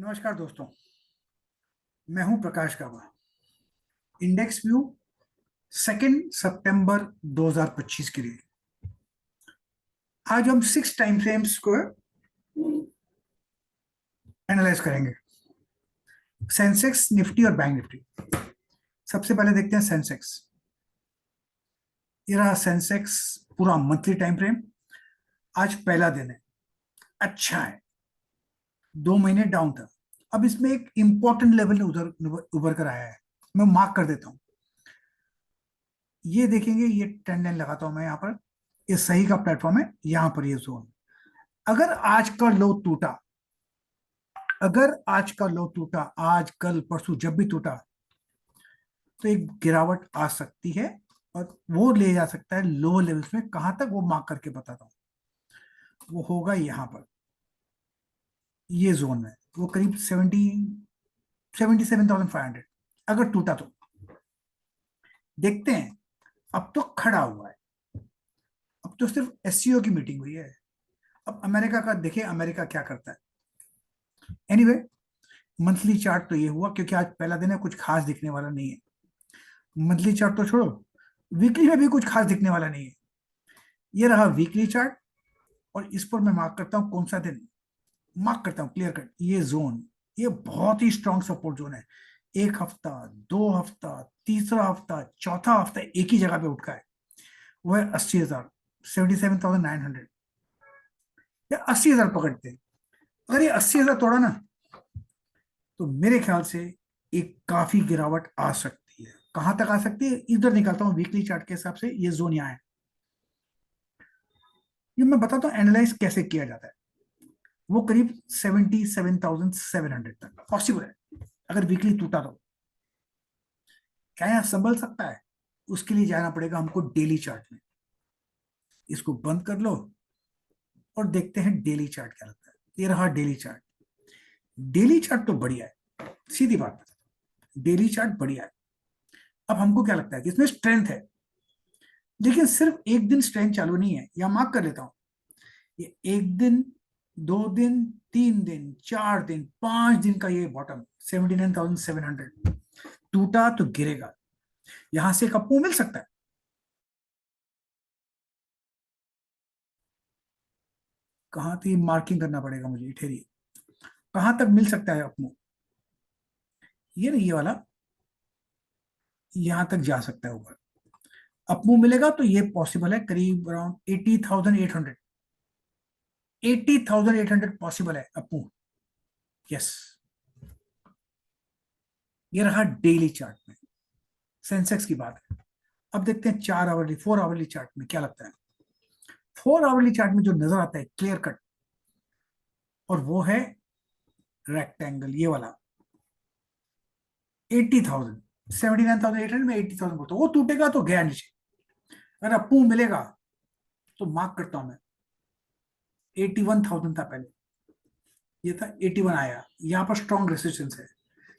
नमस्कार दोस्तों। मैं हूं प्रकाश काबा। इंडेक्स व्यू 2 सितंबर 2025 के लिए आज हम 6 टाइम फ्रेम्स को एनालाइज करेंगे। सेंसेक्स, निफ्टी और बैंक निफ्टी। सबसे पहले देखते हैं सेंसेक्स। ये रहा सेंसेक्स पूरा मंथली टाइम फ्रेम। आज पहला दिन है, अच्छा है। 2 महीने डाउन था। अब इसमें एक इंपॉर्टेंट लेवल उधर उभर कर आया है, मैं मार्क कर देता हूं। ये देखेंगे, ये ट्रेंड लाइन लगाता हूं मैं यहाँ पर। ये सही का प्लेटफॉर्म है, यहां पर ये जोन। अगर आज का लो टूटा, अगर आज का लो टूटा, आज कल परसों जब भी टूटा, तो एक गिरावट आ सकती है और वो ले जा सकता है लो लेवल्स में। कहां तक वो मार्क करके बताता हूं। वो होगा यहां पर, ये जोन में। वो करीब 77,500 अगर टूटा तो। देखते हैं। अब तो खड़ा हुआ है, अब तो सिर्फ एससीओ की मीटिंग हुई है। अब अमेरिका का देखें, अमेरिका क्या करता है। एनीवे, मंथली चार्ट तो ये हुआ, क्योंकि आज पहला दिन है, कुछ खास दिखने वाला नहीं है। मंथली चार्ट तो छोड़ो, वीकली में भी कुछ खास दिखने वाला नहीं है। ये रहा वीकली चार्ट, और इस पर मैं मार्क करता हूं कौन सा दिन। मार्क करता हूं क्लियर कट, ये जोन। ये बहुत ही स्ट्रॉन्ग सपोर्ट जोन है। एक हफ्ता, 2 हफ्ता, तीसरा हफ्ता, चौथा हफ्ता एक ही जगह पे उठा है। वो है 80,000, 77,900 या 80,000 पकड़ते हैं। अगर ये 80,000 तोड़ा ना, तो मेरे ख्याल से एक काफी गिरावट आ सकती है। कहां तक आ सकती है, इधर निकालता हूं वीकली चार्ट के हिसाब से। ये जोन यहाँ है। ये मैं बताता हूँ एनालाइज कैसे किया जाता है। वो करीब 77,700 तक पॉसिबल है, अगर वीकली टूटा तो। क्या यहाँ संभल सकता है? उसके लिए जाना पड़ेगा हमको डेली चार्ट में। इसको बंद कर लो और देखते हैं डेली चार्ट क्या लगता है। ये रहा डेली चार्ट। डेली चार्ट तो बढ़िया है, सीधी बात बताता हूं, डेली चार्ट बढ़िया है। अब हमको क्या लगता है कि इसमें स्ट्रेंथ है, लेकिन सिर्फ एक दिन स्ट्रेंथ चालू नहीं है। या मार्क कर लेता हूं, ये एक दिन, 2 दिन, 3 दिन, 4 दिन, 5 दिन का ये बॉटम 79,700 टूटा तो गिरेगा। यहां से एक अपमूव मिल सकता है। कहां थी मार्किंग करना पड़ेगा मुझे, ठहरिए। कहां तक मिल सकता है अपमूव? ये नहीं, ये वाला यहां तक जा सकता है ऊपर। अपमूव मिलेगा तो ये पॉसिबल है, करीब अराउंड 80,800। 80,800 पॉसिबल है अपमूव। यस। ये रहा डेली चार्ट में सेंसेक्स की बात है। अब देखते हैं 4 आवरली, 4 आवरली चार्ट में क्या लगता है। 4 आवरली चार्ट में जो नजर आता है क्लियर कट, और वो है रेक्टेंगल, ये वाला 80,000, 79,800 में 80,000 बोलता हूं। वो टूटेगा तो गया नीचे। अगर अपू मिलेगा तो मार्क करता हूं मैं। 81,000 था पहले, ये था 81 आया। यहां पर स्ट्रॉन्ग रेसिस्टेंस है,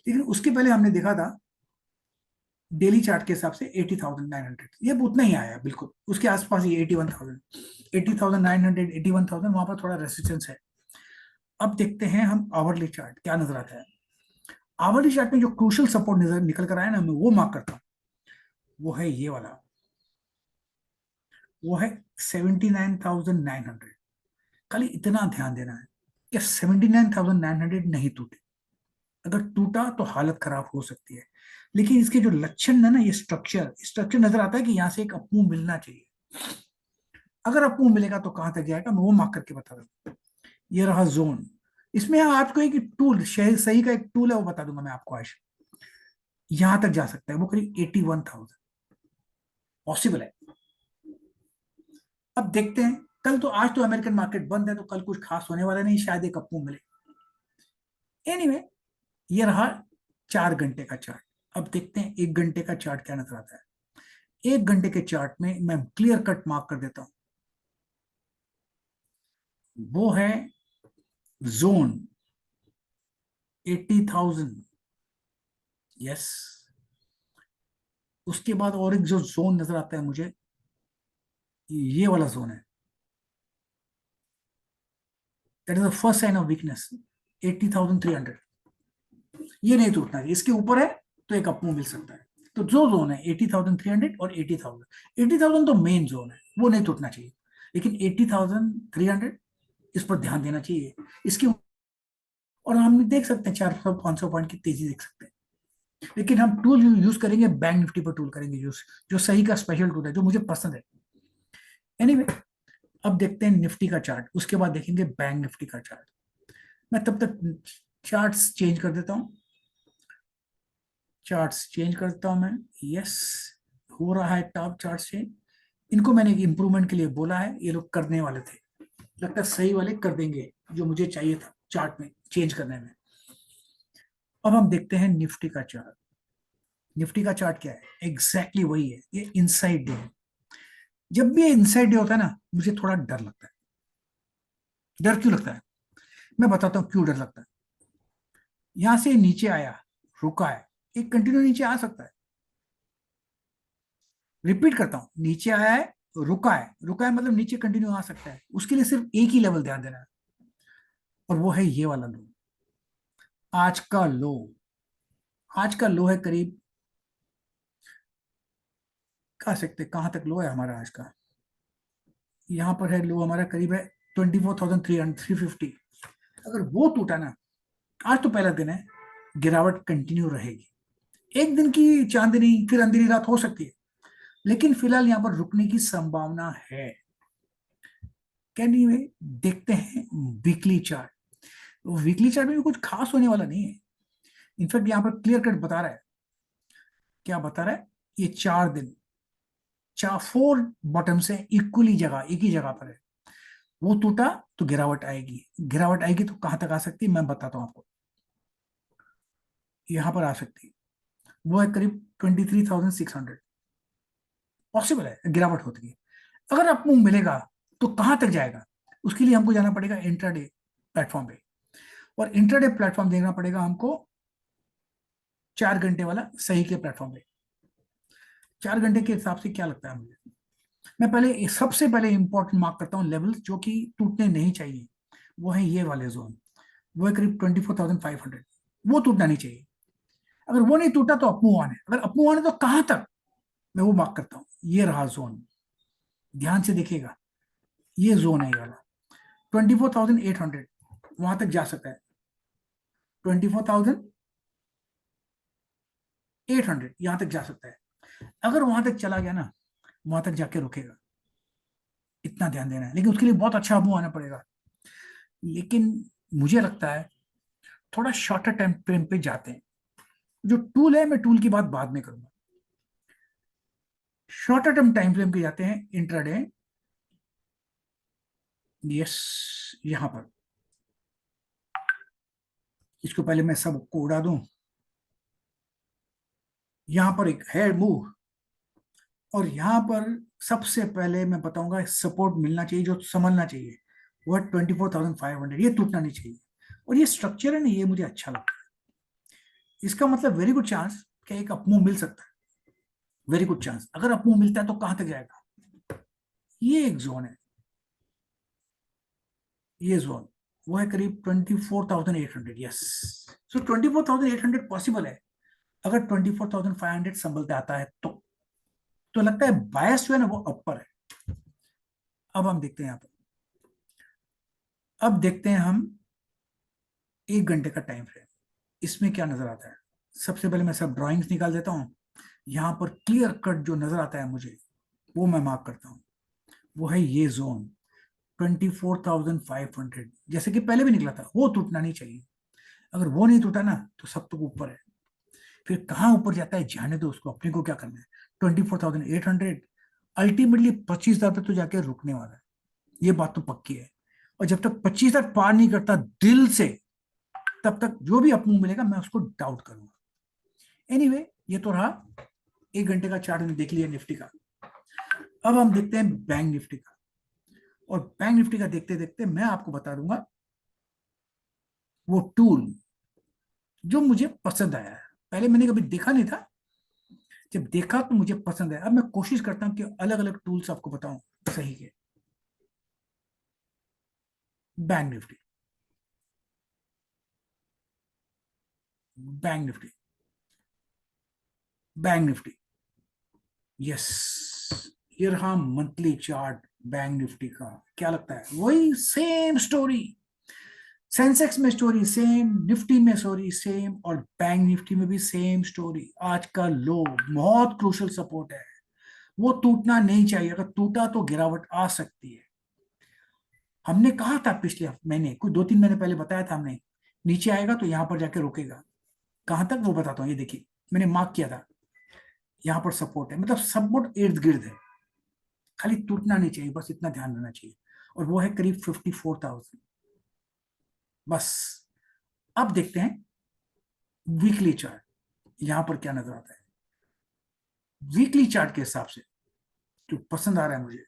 लेकिन उसके पहले हमने देखा था डेली चार्ट के हिसाब से 80,900। ये उतना ही आया बिल्कुल उसके आसपास ही। 81,000, 80,900, 81,000, वहां पर थोड़ा रेसिस्टेंस है। अब देखते हैं हम आवरली चार्ट क्या नजर आता है। आवरली चार्ट में जो क्रूशियल सपोर्ट नजर निकल कर आया ना, मैं वो मार्क करता हूं। वो है ये वाला, वो है 79,900। खाली इतना ध्यान देना है कि 79,900 नहीं टूटे। अगर टूटा तो हालत खराब हो सकती है। लेकिन इसके जो लक्षण है ना, ये स्ट्रक्चर स्ट्रक्चर नजर आता है कि यहां से एक अपमूव मिलना चाहिए। अगर अपमूव मिलेगा तो कहां तक जाएगा, मैं वो मार्क करके बता दूंगा। ये रहा जोन। इसमें आपको एक टूल, सही का एक टूल है, वो बता दूंगा मैं आपको आज। यहां तक जा सकता है, वो करीब 81,000 पॉसिबल है। अब देखते हैं कल तो, आज तो अमेरिकन मार्केट बंद है, तो कल कुछ खास होने वाला नहीं, शायद एक अपमूव मिले। एनीवे, ये रहा 4 घंटे का चार्ट। अब देखते हैं 1 घंटे का चार्ट क्या नजर आता है। 1 घंटे के चार्ट में मैं क्लियर कट मार्क कर देता हूं। वो है जोन 80,000। यस। उसके बाद और एक जो जोन नजर आता है मुझे, ये वाला जोन है। That is the first sign of weakness, 80,300। ये नहीं टूटना चाहिए, इसके ऊपर है तो एक अप मूव मिल सकता है। तो जो जोन है 80,300 और 80,000, 80,000 तो मेन जोन है, वो नहीं टूटना चाहिए, लेकिन 80,300 इस पर ध्यान देना चाहिए इसकी। और हम देख सकते हैं 400-500 पॉइंट की तेजी देख सकते हैं, लेकिन हम टूल यूज करेंगे, बैंक निफ्टी पर टूल करेंगे यूज, जो सही का स्पेशल टूल है, जो मुझे पसंद है। एनीवे अब देखते हैं निफ्टी का चार्ट, उसके बाद देखेंगे बैंक निफ्टी का चार्ट। मैं तब तक चार्ट्स चेंज कर देता हूँ, चार्ट्स चेंज करता हूं मैं। यस, हो रहा है टॉप चार्ट चेंज। इनको मैंने इंप्रूवमेंट के लिए बोला है, ये लोग करने वाले थे, लगता है सही वाले कर देंगे जो मुझे चाहिए था चार्ट में चेंज करने में। अब हम देखते हैं निफ्टी का चार्ट। निफ्टी का चार्ट क्या है, एग्जैक्टली वही है, ये इनसाइड डे है। जब भी ये इनसाइड डे होता है ना, मुझे थोड़ा डर लगता है। डर क्यों लगता है, मैं बताता हूँ क्यों डर लगता है। यहां से नीचे आया, रुका है, एक कंटिन्यू नीचे आ सकता है। रिपीट करता हूं, नीचे आया है, रुका है, रुका है मतलब नीचे कंटिन्यू आ सकता है, उसके लिए सिर्फ एक ही लेवल ध्यान देना है, और वो है ये वाला लो, आज का लो। आज का लो है करीब, कह सकते कहां तक लो है हमारा आज का, यहां पर है लो हमारा, करीब है 24,300, 350। अगर वो टूटा ना, आज तो पहला दिन है, गिरावट कंटिन्यू रहेगी, एक दिन की चांदनी फिर अंधेरी रात हो सकती है, लेकिन फिलहाल यहां पर रुकने की संभावना है। कैनी देखते हैं वीकली चार्ट। वीकली चार्ट में भी कुछ खास होने वाला नहीं है, इनफैक्ट यहाँ पर क्लियर कट बता रहा है, क्या बता रहा है, ये 4 दिन, 4 बॉटम से इक्वली जगह, एक ही जगह पर है, वो टूटा तो गिरावट आएगी, गिरावट आएगी तो कहां तक आ सकती है मैं बताता हूं आपको, यहां पर आ सकती है, वो है करीब 23,600, पॉसिबल है गिरावट होती है। अगर आपको मिलेगा तो कहां तक जाएगा, उसके लिए हमको जाना पड़ेगा इंट्राडे प्लेटफॉर्म पे, और इंट्राडे प्लेटफॉर्म देखना पड़ेगा हमको 4 घंटे वाला सही के प्लेटफॉर्म पे। 4 घंटे के हिसाब से क्या लगता है मुझे, मैं पहले सबसे पहले इंपॉर्टेंट मार्क करता हूँ लेवल जो कि टूटने नहीं चाहिए, वो है ये वाले जोन, वो है करीब 24,500, वो टूटना नहीं चाहिए। अगर वो नहीं टूटा तो अपमूव आने, अगर अपमूव आने तो कहां तक, मैं वो मार्क करता हूँ, ये रहा जोन, ध्यान से देखिएगा, ये जोन है ये वाला, 24,800 वहां तक जा सकता है, 24,800 यहां तक जा सकता है। अगर वहां तक चला गया ना, वहां तक जाके रुकेगा, इतना ध्यान देना है, लेकिन उसके लिए बहुत अच्छा अपमूव आना पड़ेगा। लेकिन मुझे लगता है थोड़ा शॉर्टर टाइम फ्रेम पे जाते हैं, जो टूल है मैं टूल की बात बाद में करूंगा, शॉर्टर टर्म टाइम फ्रेम पे जाते हैं इंट्राडे। यस, यहां पर, इसको पहले मैं सबको उड़ा दूं, यहां पर एक है मूव, और यहां पर सबसे पहले मैं बताऊंगा सपोर्ट मिलना चाहिए, जो संभलना चाहिए, वो है 24,500, ये टूटना नहीं चाहिए। और ये स्ट्रक्चर है ना, ये मुझे अच्छा लगता है, इसका मतलब वेरी गुड चांस कि एक अपमूव मिल सकता है, वेरी गुड चांस। अगर अपमूव मिलता है तो कहां तक जाएगा, ये एक जोन है, ये जोन, वो है करीब 24,800। यस, सो 24,800 पॉसिबल है, अगर 24,500 संभलते आता है तो लगता है बायस जो है ना वो अपर है। अब हम देखते हैं यहाँ पर, अब देखते हैं हम 1 घंटे का टाइम फ्रेम, इसमें क्या नजर आता है। सबसे पहले मैं सब ड्राइंग्स निकाल देता हूँ, यहाँ पर क्लियर कट जो नजर आता है मुझे, वो मैं मार्क करता हूँ, वो है ये जोन 24,500, जैसे कि पहले भी निकला था, वो टूटना नहीं चाहिए। अगर वो नहीं टूटा ना तो सब तो ऊपर है, फिर कहाँ ऊपर जाता है जाने दो उसको, अपने को क्या करना है। 24,800 अल्टीमेटली 25,000 पे तो जाके रुकने वाला है, ये बात तो पक्की है। और जब तक 25,000 पार नहीं करता दिल से, तब तक जो भी अपमूव मिलेगा मैं उसको डाउट करूंगा। एनीवे ये तो रहा 1 घंटे का चार्ट में देख लिया निफ्टी का। अब हम देखते हैं बैंक निफ्टी का, और बैंक निफ्टी का देखते देखते मैं आपको बता दूंगा वो टूल जो मुझे पसंद आया है, पहले मैंने कभी देखा नहीं था, जब देखा तो मुझे पसंद है। अब मैं कोशिश करता हूं कि अलग अलग टूल्स आपको बताऊं सही है। Bank Nifty, bank Nifty, bank Nifty, yes, ये रहा मंथली चार्ट बैंक निफ्टी का। क्या लगता है? वही सेम स्टोरी, सेंसेक्स में स्टोरी सेम, निफ्टी में स्टोरी सेम, और बैंक निफ्टी में भी सेम स्टोरी। आज का लो बहुत क्रूशल सपोर्ट है, वो टूटना नहीं चाहिए। अगर टूटा तो गिरावट आ सकती है। हमने कहा था पिछले महीने, कुछ 2-3 महीने पहले बताया था हमने, नीचे आएगा तो यहां पर जाके रुकेगा। कहां तक वो बताता हूँ, ये देखिए, मैंने मार्क किया था, यहां पर सपोर्ट है, मतलब सपोर्ट इर्द गिर्द है, खाली टूटना नहीं चाहिए, बस इतना ध्यान रखना चाहिए। और वो है करीब 54,000। बस अब देखते हैं वीकली चार्ट, यहां पर क्या नजर आता है। वीकली चार्ट के हिसाब से जो पसंद आ रहा है मुझे,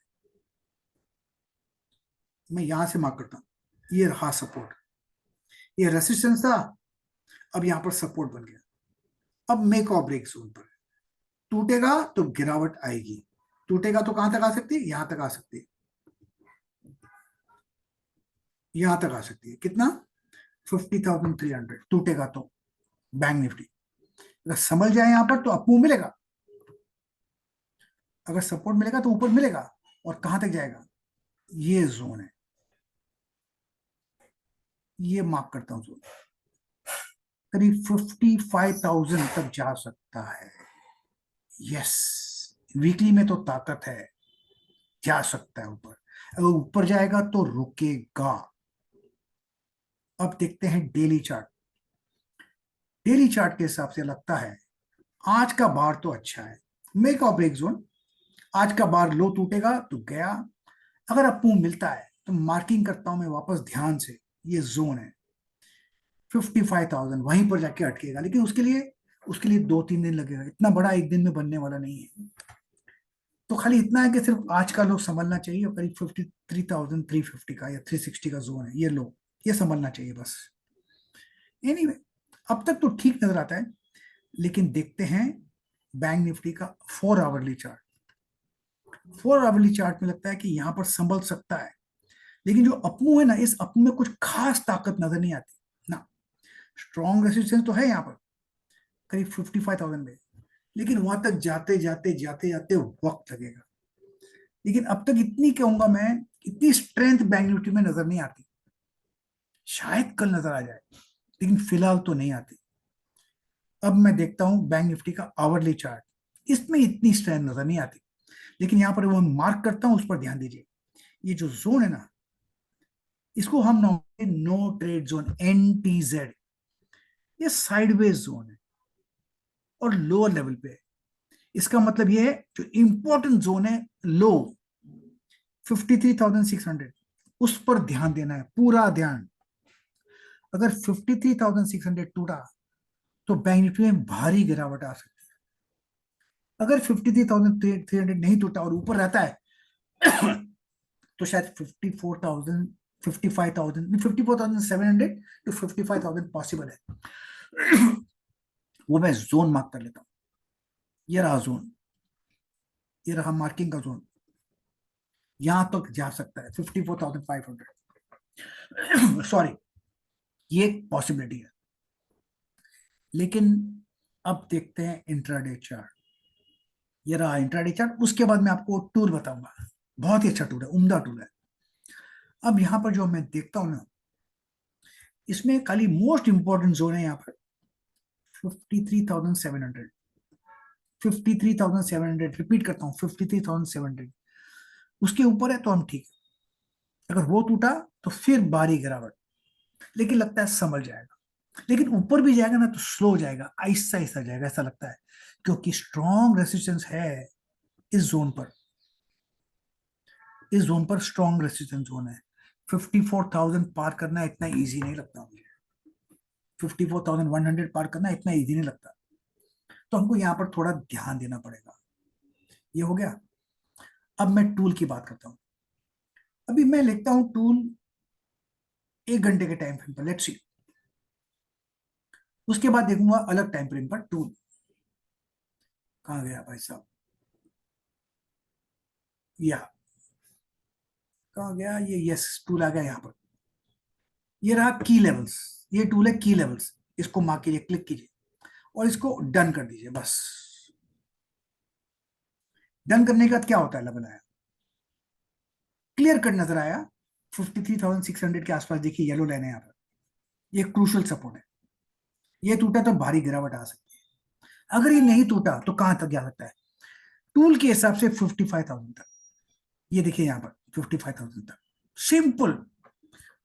मैं यहां से मार्क करता हूं, ये रहा सपोर्ट, ये रेसिस्टेंस था, अब यहां पर सपोर्ट बन गया। अब मेक और ब्रेक जोन पर है। टूटेगा तो गिरावट आएगी, टूटेगा तो कहां तक आ सकती है? यहां तक आ सकती है, यहां तक आ सकती है। कितना? 50,300 टूटेगा तो बैंक निफ्टी। अगर समझ जाए यहां पर तो आपको मिलेगा, अगर सपोर्ट मिलेगा तो ऊपर मिलेगा। और कहां तक जाएगा? ये जोन है, ये मार्क करता हूं जोन, करीब 55,000 तक जा सकता है। यस, वीकली में तो ताकत है, जा सकता है ऊपर। अगर ऊपर जाएगा तो रुकेगा। अब देखते हैं डेली चार्ट। डेली चार्ट के हिसाब से लगता है आज का बार तो अच्छा है, मेक और ब्रेक जोन। आज का बार लो टूटेगा तो गया, अगर अप मिलता है तो मार्किंग करता हूं मैं वापस ध्यान से, ये जोन है 55,000, वहीं पर जाके अटकेगा। लेकिन उसके लिए 2-3 दिन लगेगा, इतना बड़ा एक दिन में बनने वाला नहीं है। तो खाली इतना है कि सिर्फ आज का लो संभलना चाहिए, और करीब 53,350 का या 360 का जोन है, ये लो, ये संभलना चाहिए बस। एनीवे, अब तक तो ठीक नजर आता है। लेकिन देखते हैं बैंक निफ्टी का 4 आवरली चार्ट। 4 आवरली चार्ट में लगता है कि यहां पर संभल सकता है। लेकिन जो अपमूव है ना, इस अपमूव में कुछ खास ताकत नजर नहीं आती ना। स्ट्रॉन्ग रेसिस्टेंस तो है यहाँ पर करीब 55,000 में, लेकिन वहां तक जाते जाते जाते जाते वक्त लगेगा। लेकिन अब तक इतनी कहूंगा मैं, इतनी स्ट्रेंथ बैंक निफ्टी में नजर नहीं आती। शायद कल नजर आ जाए, लेकिन फिलहाल तो नहीं आती। अब मैं देखता हूं बैंक निफ्टी का आवरली चार्ट, इसमें इतनी स्ट्रेंथ नजर नहीं आती। लेकिन यहां पर वो मार्क करता हूं, उस पर ध्यान दीजिए। ये जो जोन है ना, इसको हम नो ट्रेड जोन, NTZ, ये साइडवेज जोन है और लोअर लेवल पे है। इसका मतलब ये है जो इंपॉर्टेंट जोन है लो 53,600, उस पर ध्यान देना है, पूरा ध्यान। अगर 53,600 टूटा तो बैंक निफ्टी में भारी गिरावट आ सकती है। अगर 53,300 नहीं टूटा और ऊपर रहता है तो शायद 54,000, 55,000, 54,700 टू 55,000 पॉसिबल है। वो मैं जोन मार्क कर लेता हूं, ये रहा जोन, ये रहा मार्किंग का जोन, यहां तक जा सकता है 54,500। सॉरी, ये एक पॉसिबिलिटी है। लेकिन अब देखते हैं इंट्राडे चार्ट, ये रहा इंट्राडे चार्ट। उसके बाद मैं आपको टूल बताऊंगा, बहुत ही अच्छा टूल है, उम्दा टूल है। अब यहां पर जो मैं देखता हूं ना, इसमें खाली मोस्ट इंपॉर्टेंट जोन है यहाँ पर 53,700, 53,700, रिपीट करता हूँ 53,700। उसके ऊपर है तो हम ठीक है, अगर वो टूटा तो फिर भारी गिरावट, लेकिन लगता है संभल जाएगा। लेकिन ऊपर भी जाएगा ना तो स्लो जाएगा, आहिस्ता आहिस्ता जाएगा ऐसा लगता है, क्योंकि स्ट्रॉन्ग रेसिस्टेंस है इस जोन पर, इस जोन पर स्ट्रॉन्ग रेसिस्टेंस जोन है। 54,000 पार करना इतना इजी नहीं लगता मुझे, 54,100 पार करना इतना इजी नहीं लगता। तो हमको यहाँ पर थोड़ा ध्यान देना पड़ेगा। ये हो गया। अब मैं टूल की बात करता हूँ। अभी मैं लिखता हूँ टूल 1 घंटे के टाइम फ्रेम पर, लेट्स सी। उसके बाद देखूंगा अलग टाइम फ्रेम पर टूल। कहाँ गया भाई साहब? या कहाँ गया ये? यस, टूल आ गया यहाँ पर। ये रहा की लेवल्स, ये टूल है की लेवल्स। इसको मार्क कीजिए, क्लिक कीजिए और इसको डन कर दीजिए। बस डन करने के बाद क्या होता है लगाया, क्लियर कट नजर आया 53,600 के आसपास। देखिए येलो लाइन है यहाँ पर, ये क्रूशल सपोर्ट है। ये टूटा तो भारी गिरावट आ सकती है। अगर ये नहीं टूटा तो कहां तक जा सकता है, टूल के हिसाब से 55,000 तक। ये देखिए यहाँ पर 55,000 तक, सिंपल।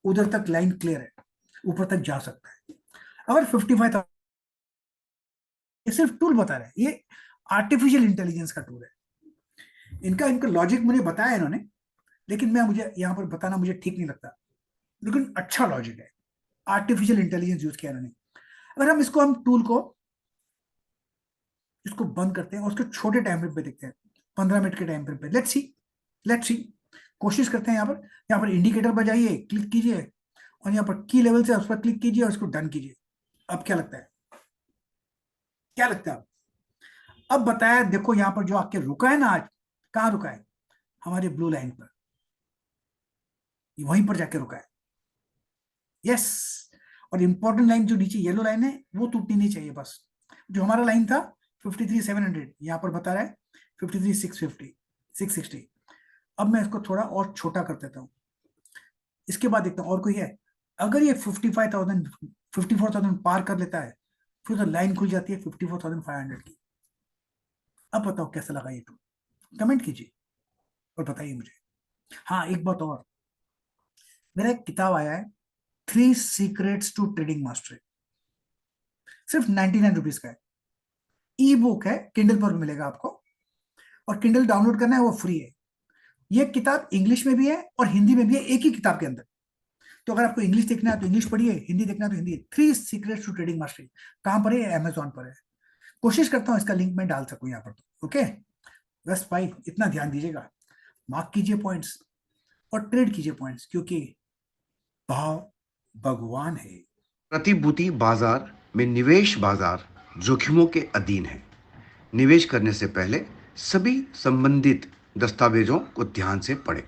उधर तक लाइन क्लियर है, ऊपर तक जा सकता है। अगर 55,000, ये सिर्फ टूल बता रहा है, ये आर्टिफिशियल इंटेलिजेंस का टूल है। इनका इनका लॉजिक मुझे बताया इन्होंने, लेकिन मैं मुझे यहाँ पर बताना मुझे ठीक नहीं लगता, लेकिन अच्छा लॉजिक है। आर्टिफिशियल इंटेलिजेंस यूज किया इन्होंने। अगर हम इसको, हम टूल को इसको बंद करते हैं और उसके छोटे टाइम फ्रेम पे देखते हैं, 15 मिनट के टाइम फ्रेम पे, लेट्स सी कोशिश करते हैं। यहाँ पर इंडिकेटर पर जाइए, क्लिक कीजिए और यहाँ पर की लेवल से उस पर क्लिक कीजिए और इसको डन कीजिए। अब क्या लगता है, क्या लगता है? अब बताया, देखो यहाँ पर जो आके रुका है ना आज, कहाँ रुका है, हमारे ब्लू लाइन पर, वहीं पर जाके रुका है। यस, और इंपॉर्टेंट लाइन जो नीचे येलो लाइन है वो टूटनी नहीं चाहिए। बस जो हमारा लाइन था 53,700, यहाँ पर बता रहा है 53,650, 660। अब मैं इसको थोड़ा और छोटा कर देता हूँ। इसके बाद देखता हूँ और कोई है। अगर ये 55,000, 54,000 पार कर लेता है, फिर तो लाइन खुल जाती है 54,500 की। अब बताओ कैसा लगा ये टूल, कमेंट कीजिए और बताइए मुझे। हाँ एक बात और, मेरा एक किताब आया है, 3 सीक्रेट्स टू ट्रेडिंग मास्टरी। सिर्फ 99 रुपीज का है, ई बुक है, किंडल पर मिलेगा आपको, और किंडल डाउनलोड करना है वो फ्री है। ये किताब इंग्लिश में भी है और हिंदी में भी है, एक ही किताब के अंदर। तो अगर आपको इंग्लिश देखना है तो इंग्लिश पढ़िए, हिंदी देखना है तो Hindi. 3 secrets to trading mastery कहां पर है, अमेजोन पर है। कोशिश करता हूँ इसका लिंक मैं डाल सकूं यहाँ पर, तो ओके। बस भाई इतना ध्यान दीजिएगा, मार्क कीजिए पॉइंट्स और ट्रेड कीजिए पॉइंट्स, क्योंकि भाव भगवान है। प्रतिभूति बाजार में निवेश बाजार जोखिमों के अधीन है। निवेश करने से पहले सभी संबंधित दस्तावेजों को ध्यान से पढ़ें।